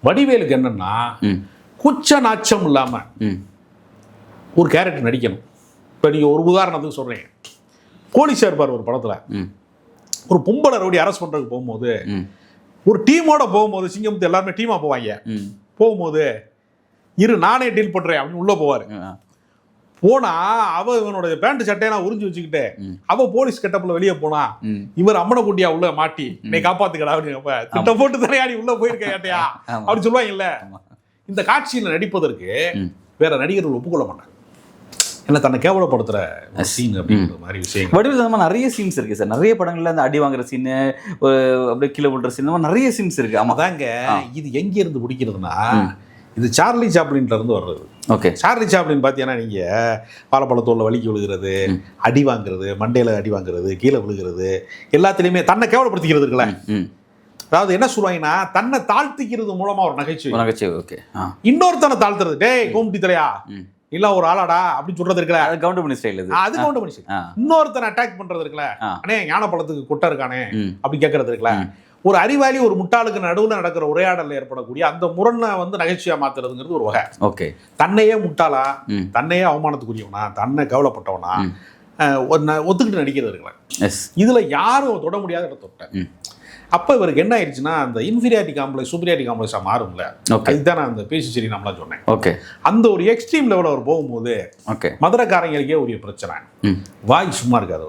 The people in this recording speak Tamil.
வடிவேலுக்கு என்னன்னா குச்ச நாச்சம் இல்லாம ஒரு கேரக்டர் நடிக்கணும். இப்போ நீங்கள் ஒரு உதாரணத்துக்கு சொல்றீங்க, போலீஸாக இருப்பார் ஒரு படத்தில், ஒரு பொம்பளை ரவுடி அரெஸ்ட் பண்ணுறதுக்கு போகும்போது ஒரு டீமோட போகும்போது, சிங்கமுத்து எல்லாருமே டீமாக போவாங்க, போகும்போது நானே டீல் பண்ணுறேன் அப்படின்னு உள்ளே போவார். போனா இவனோட பேண்ட் சட்டையெல்லாம் உறிஞ்சு வச்சுக்கிட்டு போலீஸ் கெட்டப்பில் வெளியே போனா இவர் அம்மனை குட்டியா உள்ள மாட்டி நீ காப்பாத்துக்கடா அப்படின்னு திட்ட போட்டு தலையாடி உள்ள போயிருக்க கேட்டையா அப்படின்னு சொல்லுவாங்க. இல்ல, இந்த காட்சியில் நடிப்பதற்கு வேற நடிகர்கள் ஒப்புக்கொள்ள மாட்டாங்க. என்ன தன்னை கேவலப்படுத்துற சீன் அப்படிங்கிற மாதிரி விஷயம். வடிவில் நிறைய சீன்ஸ் இருக்கு சார். நிறைய படங்கள்ல அந்த அடி வாங்குற சீனு, அப்படியே கீழே விடுற சீன், நிறைய சீன்ஸ் இருக்கு. ஆமா தாங்க. இது எங்க இருந்து பிடிக்கிறதுனா, இது சார்லி சாப்ளின்ல இருந்து வர்றது. ஓகே, சார்லி சாப்ளின் பார்த்தீங்கன்னா நீங்க வாழைப்பழத்தோல்ல வலிக்கு விழுகிறது, அடி வாங்குறது, மண்டையில அடி வாங்குறது, கீழே விழுகிறது, எல்லாத்துலயுமே தன்னை கேவலப்படுத்திக்கிறது இருக்குல்ல. அதாவது என்ன சொல்லுவாங்கன்னா, தன்னை தாழ்த்திக்கிறது மூலமா ஒரு நகைச்சுவை. ஓகே, இன்னொருத்தனை தாழ்த்துறது, டேய் கோமுட்டி தலையா இல்ல ஒரு ஆளாடா அப்படின்னு சொல்றது இருக்குல்ல, அது கவுண்டமணி ஸ்டைல். அது கவுண்டமணி ஸ்டைல். இன்னொருத்தனை அட்டாக் பண்றது இருக்குல்ல, அண்ணே ஞானப்பழத்துக்கு குட்டை இருக்கானே அப்படி கேட்கறது இருக்குல்ல. ஒரு அறிவாளி ஒரு முட்டாளுக்கு நடுவில் நடக்கிற உரையாடல ஏற்படக்கூடிய அந்த முரணை நகைச்சுவையா மாத்துறதுங்கிறது ஒரு வகை. ஓகே, தன்னையே முட்டாளா, தன்னையே அவமானத்துக்குரியவனா, தன்னை கவலைப்பட்டவனா ஒத்துக்கிட்டு நடிக்கிறது இருக்குல்ல, இதுல யாரும் தொட முடியாத இடத்த தொட்டேன். அப்போ இவருக்கு என்ன ஆயிடுச்சுன்னா, அந்த இன்ஃபீரியாரிட்டி காம்ப்ளெக்ஸ் சூப்பீரியாரிட்டி காம்ப்ளெக்ஸாக மாறும்ல. அதுதான் நான் அந்த பேசி சரி நம்மளாம் சொன்னேன். ஓகே, அந்த ஒரு எக்ஸ்ட்ரீம் லெவலில் அவர் போகும்போது மதுரைக்காரங்களுக்கே ஒரு பிரச்சனை, வாய் சும்மா இருக்காது.